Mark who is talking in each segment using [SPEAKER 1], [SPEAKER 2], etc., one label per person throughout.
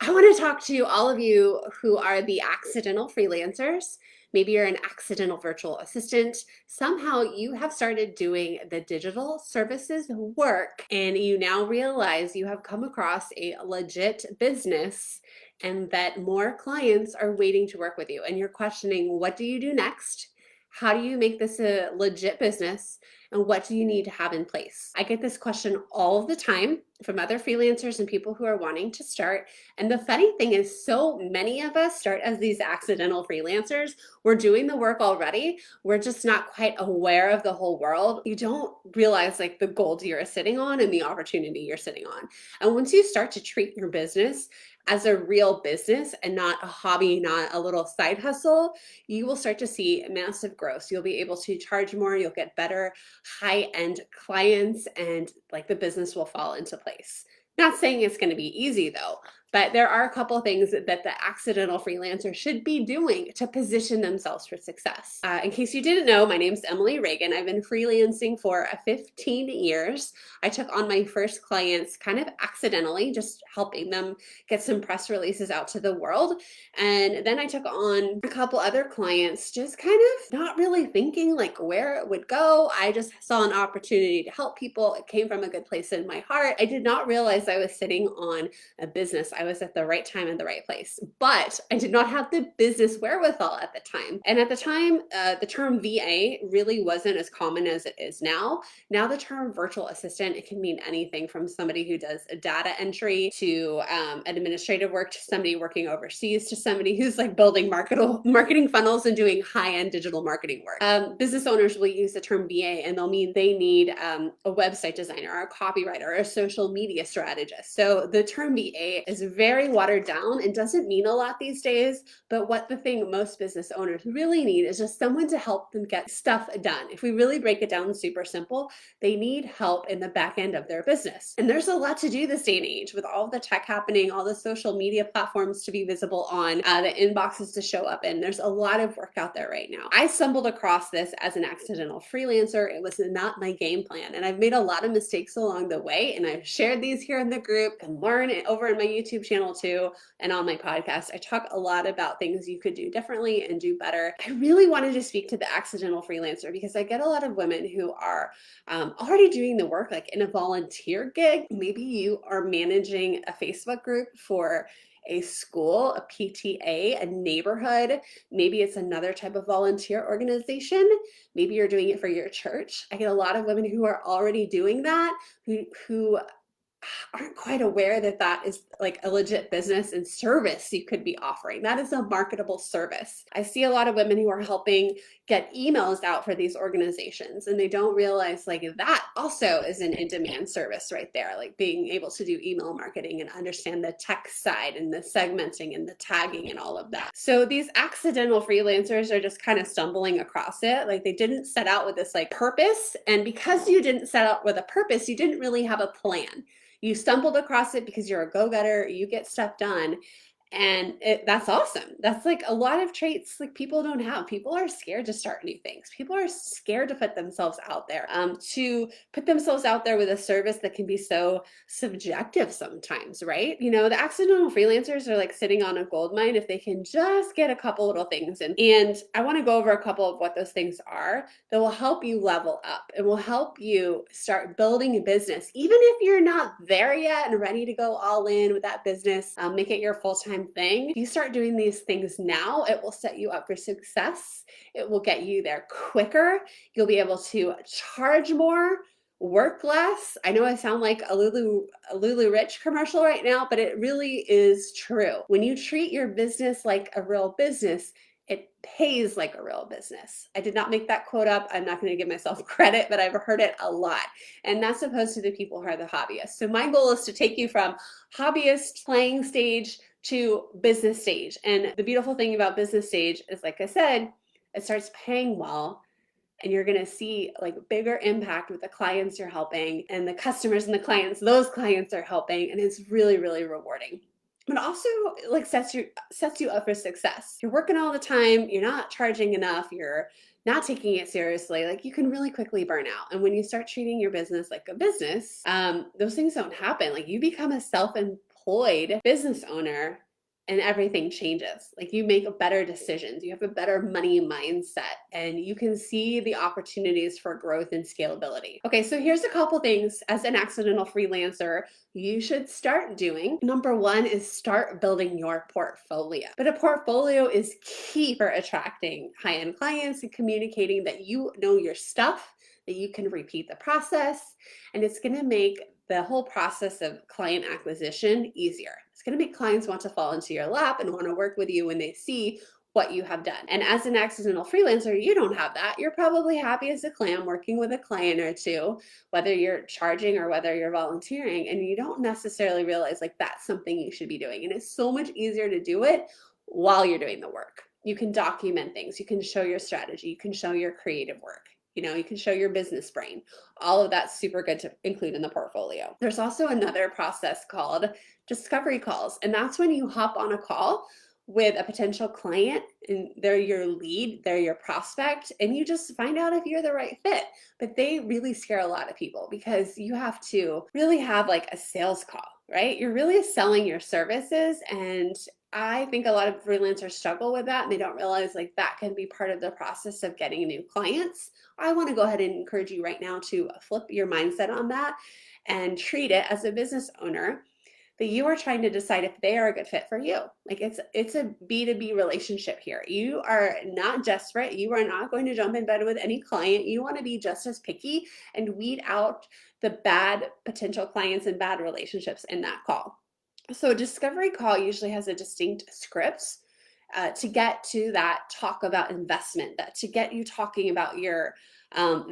[SPEAKER 1] I want to talk to all of you who are the accidental freelancers. Maybe you're an accidental virtual assistant. Somehow you have started doing the digital services work and you now realize you have come across a legit business and that more clients are waiting to work with you. And you're questioning, what do you do next? How do you make this a legit business? And what do you need to have in place? I get this question all the time from other freelancers and people who are wanting to start. And the funny thing is, so many of us start as these accidental freelancers. We're doing the work already. We're just not quite aware of the whole world. You don't realize like the gold you're sitting on and the opportunity you're sitting on. And once you start to treat your business as a real business and not a hobby, not a little side hustle, you will start to see massive growth. You'll be able to charge more, you'll get better high-end clients, and like the business will fall into place. Not saying it's going to be easy though, but there are a couple things that the accidental freelancer should be doing to position themselves for success. In case you didn't know, my name's Emily Reagan. I've been freelancing for 15 years. I took on my first clients kind of accidentally, just helping them get some press releases out to the world. And then I took on a couple other clients, just kind of not really thinking like where it would go. I just saw an opportunity to help people. It came from a good place in my heart. I did not realize I was sitting on a business. I was at the right time in the right place, but I did not have the business wherewithal at the time. And at the time, the term VA really wasn't as common as it is now. Now the term virtual assistant, it can mean anything from somebody who does a data entry to administrative work, to somebody working overseas, to somebody who's like building marketing funnels and doing high-end digital marketing work. Business owners will use the term VA and they'll mean they need a website designer, or a copywriter, or a social media strategist. So the term VA is very watered down and doesn't mean a lot these days, but what the thing most business owners really need is just someone to help them get stuff done. If we really break it down super simple, they need help in the back end of their business. And there's a lot to do this day and age with all the tech happening, all the social media platforms to be visible on, the inboxes to show up in. There's a lot of work out there right now. I stumbled across this as an accidental freelancer. It was not my game plan. And I've made a lot of mistakes along the way. And I've shared these here in the group and learn it over in my YouTube channel too. And on my podcast, I talk a lot about things you could do differently and do better. I really wanted to speak to the accidental freelancer because I get a lot of women who are already doing the work like in a volunteer gig. Maybe you are managing a Facebook group for a school, a PTA, a neighborhood. Maybe it's another type of volunteer organization. Maybe you're doing it for your church. I get a lot of women who are already doing that, who aren't quite aware that that is like a legit business and service you could be offering. That is a marketable service. I see a lot of women who are helping get emails out for these organizations and they don't realize like that also is an in-demand service right there, like being able to do email marketing and understand the tech side and the segmenting and the tagging and all of that. So these accidental freelancers are just kind of stumbling across it. Like they didn't set out with this like purpose, and because you didn't set out with a purpose, you didn't really have a plan. You stumbled across it because you're a go-getter, you get stuff done. And that's awesome. That's like a lot of traits like people don't have. People are scared to start new things. People are scared to put themselves out there, to put themselves out there with a service that can be so subjective sometimes, right? You know, the accidental freelancers are like sitting on a gold mine if they can just get a couple little things in. And I want to go over a couple of what those things are that will help you level up and will help you start building a business. Even if you're not there yet and ready to go all in with that business, make it your full-time thing. If you start doing these things now, it will set you up for success. It will get you there quicker. You'll be able to charge more, work less. I know I sound like a Lulu Rich commercial right now, but it really is true. When you treat your business like a real business, it pays like a real business. I did not make that quote up. I'm not going to give myself credit, but I've heard it a lot. And that's opposed to the people who are the hobbyists. So my goal is to take you from hobbyist playing stage to business stage. And the beautiful thing about business stage is, like I said, it starts paying well. And you're going to see like bigger impact with the clients you're helping and the customers and the clients those clients are helping. And it's really, really rewarding. But also like sets you up for success. You're working all the time, you're not charging enough, you're not taking it seriously, like you can really quickly burn out. And when you start treating your business like a business, those things don't happen. Like you become a self-employed employed business owner, and everything changes. Like you make better decisions, you have a better money mindset, and you can see the opportunities for growth and scalability. Okay, so here's a couple things as an accidental freelancer you should start doing. Number one is start building your portfolio. But a portfolio is key for attracting high-end clients and communicating that you know your stuff, that you can repeat the process, and it's going to make the whole process of client acquisition easier. It's going to make clients want to fall into your lap and want to work with you when they see what you have done. And as an accidental freelancer, you don't have that. You're probably happy as a clam working with a client or two, whether you're charging or whether you're volunteering, and you don't necessarily realize like that's something you should be doing. And it's so much easier to do it while you're doing the work. You can document things, you can show your strategy, you can show your creative work. You can show your business brain. All of that's super good to include in the portfolio. There's also another process called discovery calls, and that's when you hop on a call with a potential client and they're your lead, they're your prospect, and you just find out if you're the right fit. But they really scare a lot of people because you have to really have like a sales call, right? You're really selling your services, and I think a lot of freelancers struggle with that and they don't realize like that can be part of the process of getting new clients. I want to go ahead and encourage you right now to flip your mindset on that and treat it as a business owner that you are trying to decide if they are a good fit for you. Like it's a B2B relationship here. You are not desperate. You are not going to jump in bed with any client. You want to be just as picky and weed out the bad potential clients and bad relationships in that call. So a discovery call usually has a distinct script to get to that talk about investment, that to get you talking about your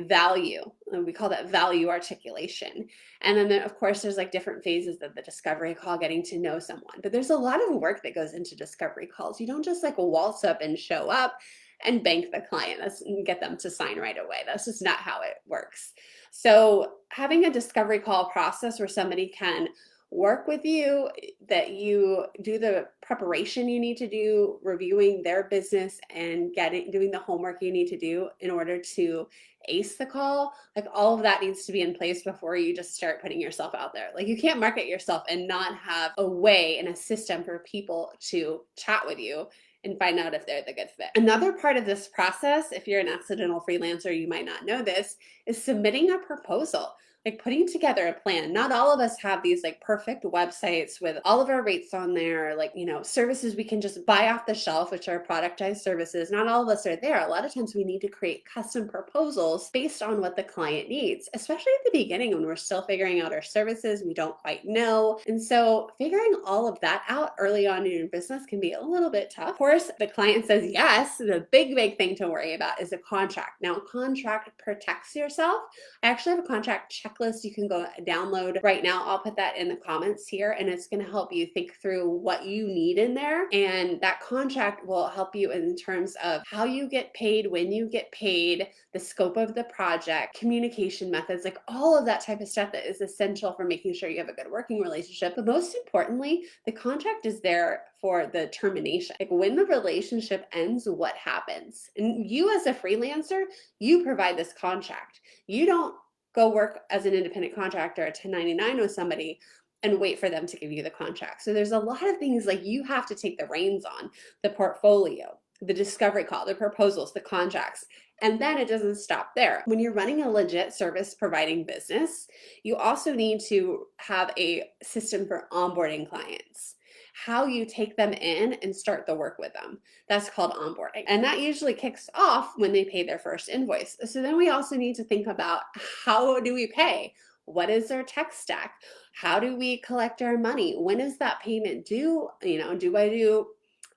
[SPEAKER 1] value. And we call that value articulation. And then of course, there's like different phases of the discovery call, getting to know someone. But there's a lot of work that goes into discovery calls. You don't just like waltz up and show up and bank the client and get them to sign right away. That's just not how it works. So having a discovery call process where somebody can work with you, that you do the preparation you need to do, reviewing their business and doing the homework you need to do in order to ace the call. Like all of that needs to be in place before you just start putting yourself out there. Like you can't market yourself and not have a way and a system for people to chat with you and find out if they're the good fit. Another part of this process, if you're an accidental freelancer, you might not know this, is submitting a proposal. Like putting together a plan. Not all of us have these like perfect websites with all of our rates on there, like, services we can just buy off the shelf, which are productized services. Not all of us are there. A lot of times we need to create custom proposals based on what the client needs, especially at the beginning when we're still figuring out our services, we don't quite know. And so figuring all of that out early on in your business can be a little bit tough. Of course, the client says yes. The big thing to worry about is a contract. Now, a contract protects yourself. I actually have a contract checklist you can go download right now. I'll put that in the comments here, and it's going to help you think through what you need in there. And that contract will help you in terms of how you get paid, when you get paid, the scope of the project, communication methods, like all of that type of stuff that is essential for making sure you have a good working relationship. But most importantly, the contract is there for the termination. Like when the relationship ends, what happens? And you as a freelancer, you provide this contract. You don't go work as an independent contractor at 1099 with somebody and wait for them to give you the contract. So there's a lot of things like you have to take the reins on: the portfolio, the discovery call, the proposals, the contracts. And then it doesn't stop there. When you're running a legit service providing business, you also need to have a system for onboarding clients. How you take them in and start the work with them. That's called onboarding. And that usually kicks off when they pay their first invoice. So then we also need to think about, how do we pay? What is their tech stack? How do we collect our money? When is that payment due? Do I do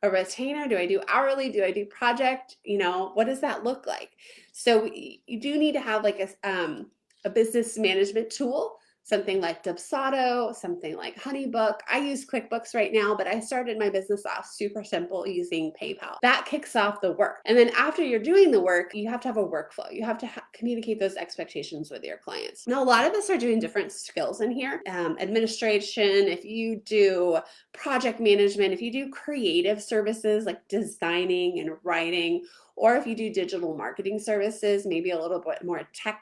[SPEAKER 1] a retainer? Do I do hourly? Do I do project? What does that look like? So you do need to have like a business management tool, something like Dubsado, something like HoneyBook. I use QuickBooks right now, but I started my business off super simple using PayPal. That kicks off the work. And then after you're doing the work, you have to have a workflow. You have to communicate those expectations with your clients. Now, a lot of us are doing different skills in here. Administration, if you do project management, if you do creative services like designing and writing, or if you do digital marketing services, maybe a little bit more tech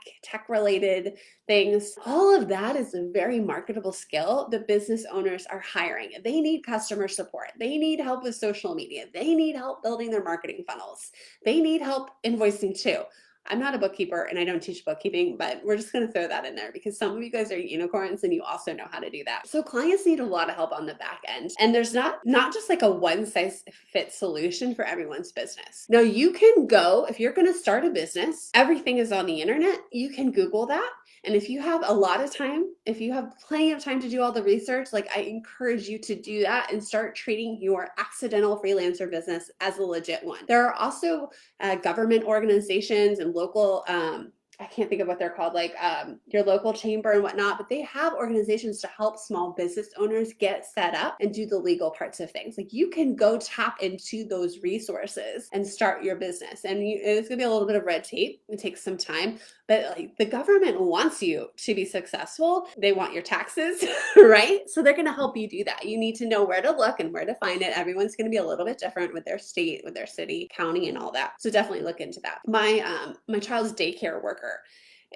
[SPEAKER 1] related things. All of that is a very marketable skill that business owners are hiring. They need customer support. They need help with social media. They need help building their marketing funnels. They need help invoicing too. I'm not a bookkeeper and I don't teach bookkeeping, but we're just going to throw that in there because some of you guys are unicorns and you also know how to do that. So clients need a lot of help on the back end. And there's not just like a one size fits solution for everyone's business. Now you can go, if you're going to start a business, everything is on the internet. You can Google that. And if you have a lot of time, if you have plenty of time to do all the research, like I encourage you to do that and start treating your accidental freelancer business as a legit one. There are also government organizations and local, I can't think of what they're called, like your local chamber and whatnot, but they have organizations to help small business owners get set up and do the legal parts of things. Like you can go tap into those resources and start your business. And it's gonna be a little bit of red tape. It takes some time, but like the government wants you to be successful. They want your taxes, right? So they're gonna help you do that. You need to know where to look and where to find it. Everyone's gonna be a little bit different with their state, with their city, county, and all that. So definitely look into that. My child's daycare worker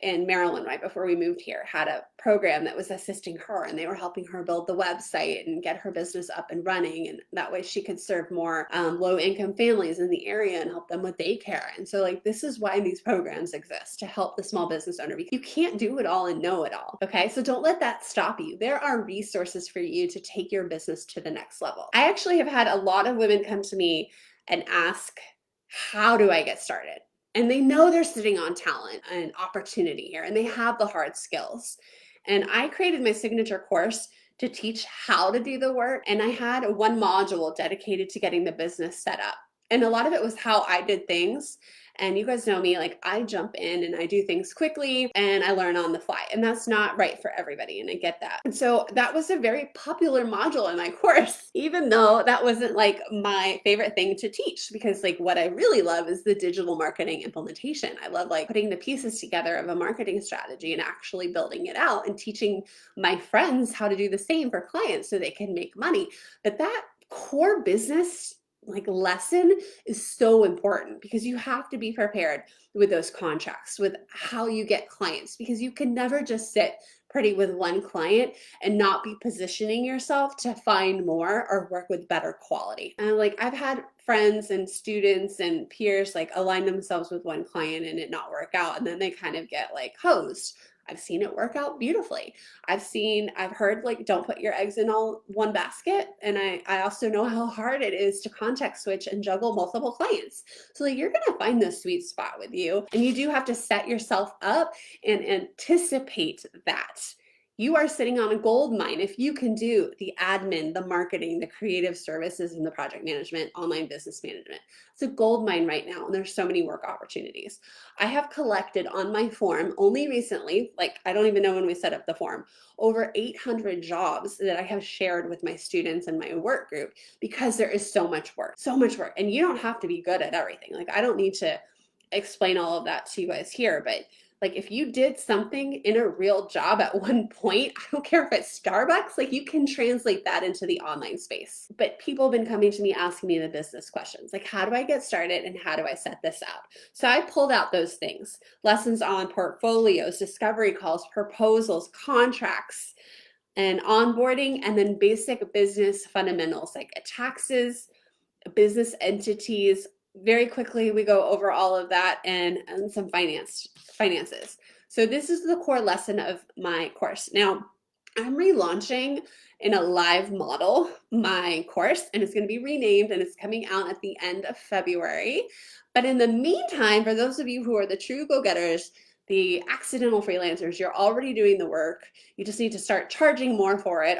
[SPEAKER 1] in Maryland, right before we moved here, had a program that was assisting her, and they were helping her build the website and get her business up and running, and that way she could serve more low-income families in the area and help them with daycare. And so like this is why these programs exist, to help the small business owner. You can't do it all and know it all, okay? So don't let that stop you. There are resources for you to take your business to the next level. I actually have had a lot of women come to me and ask, how do I get started? And they know they're sitting on talent and opportunity here, and they have the hard skills. And I created my signature course to teach how to do the work. And I had one module dedicated to getting the business set up. And a lot of it was how I did things. And you guys know me, like I jump in and I do things quickly and I learn on the fly. And that's not right for everybody. And I get that. And so that was a very popular module in my course, even though that wasn't like my favorite thing to teach, because like what I really love is the digital marketing implementation. I love like putting the pieces together of a marketing strategy and actually building it out and teaching my friends how to do the same for clients so they can make money. But that core business like lesson is so important because you have to be prepared with those contracts, with how you get clients, because you can never just sit pretty with one client and not be positioning yourself to find more or work with better quality. And like I've had friends and students and peers like align themselves with one client and it not work out, and then they kind of get like hosed. I've seen it work out beautifully. I've heard like, don't put your eggs in all one basket. And I also know how hard it is to context switch and juggle multiple clients. So like, you're gonna find the sweet spot with you. And you do have to set yourself up and anticipate that. You are sitting on a gold mine if you can do the admin, the marketing, the creative services, and the project management, online business management. It's a gold mine right now, and there's so many work opportunities. I have collected on my form only recently, like I don't even know when we set up the form, over 800 jobs that I have shared with my students and my work group because there is so much work, and you don't have to be good at everything. Like I don't need to explain all of that to you guys here, but like if you did something in a real job at one point, I don't care if it's Starbucks, like you can translate that into the online space. But people have been coming to me asking me the business questions, like how do I get started and how do I set this up? So I pulled out those things, lessons on portfolios, discovery calls, proposals, contracts, and onboarding, and then basic business fundamentals like taxes, business entities. Very quickly, we go over all of that and some finances. So this is the core lesson of my course. Now, I'm relaunching in a live model my course, and it's going to be renamed, and it's coming out at the end of February. But in the meantime, for those of you who are the true go-getters, the accidental freelancers, you're already doing the work. You just need to start charging more for it,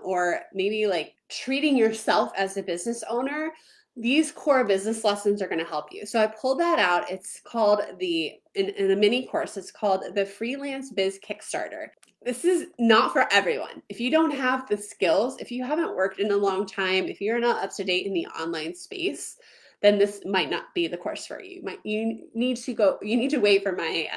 [SPEAKER 1] or maybe like treating yourself as a business owner. These core business lessons are going to help you. So I pulled that out. It's called in a mini course, it's called the Freelance Biz Kickstarter. This is not for everyone. If you don't have the skills, if you haven't worked in a long time, if you're not up to date in the online space, then this might not be the course for you. You need to wait for my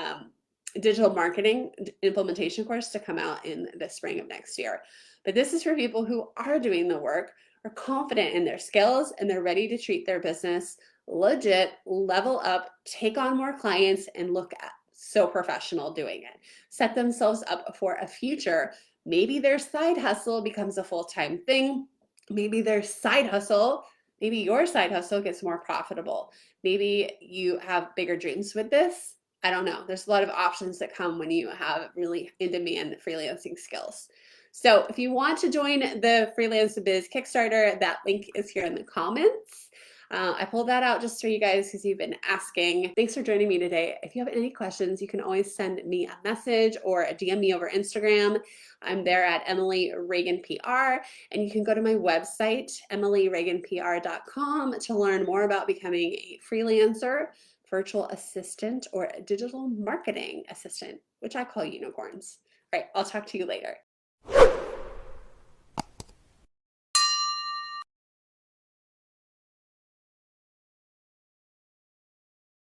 [SPEAKER 1] digital marketing implementation course to come out in the spring of next year. But this is for people who are doing the work, are confident in their skills, and they're ready to treat their business legit level up, take on more clients, and look at so professional doing it. Set themselves up for a future. Maybe their side hustle becomes a full-time thing. Maybe their side hustle, maybe your side hustle gets more profitable. Maybe you have bigger dreams with this. I don't know. There's a lot of options that come when you have really in-demand freelancing skills. So if you want to join the Freelance Biz Kickstarter, that link is here in the comments. I pulled that out just for you guys because you've been asking. Thanks for joining me today. If you have any questions, you can always send me a message or a DM me over Instagram. I'm there at Emily Reagan PR, and you can go to my website, emilyreaganpr.com, to learn more about becoming a freelancer, virtual assistant, or a digital marketing assistant, which I call unicorns. All right, I'll talk to you later.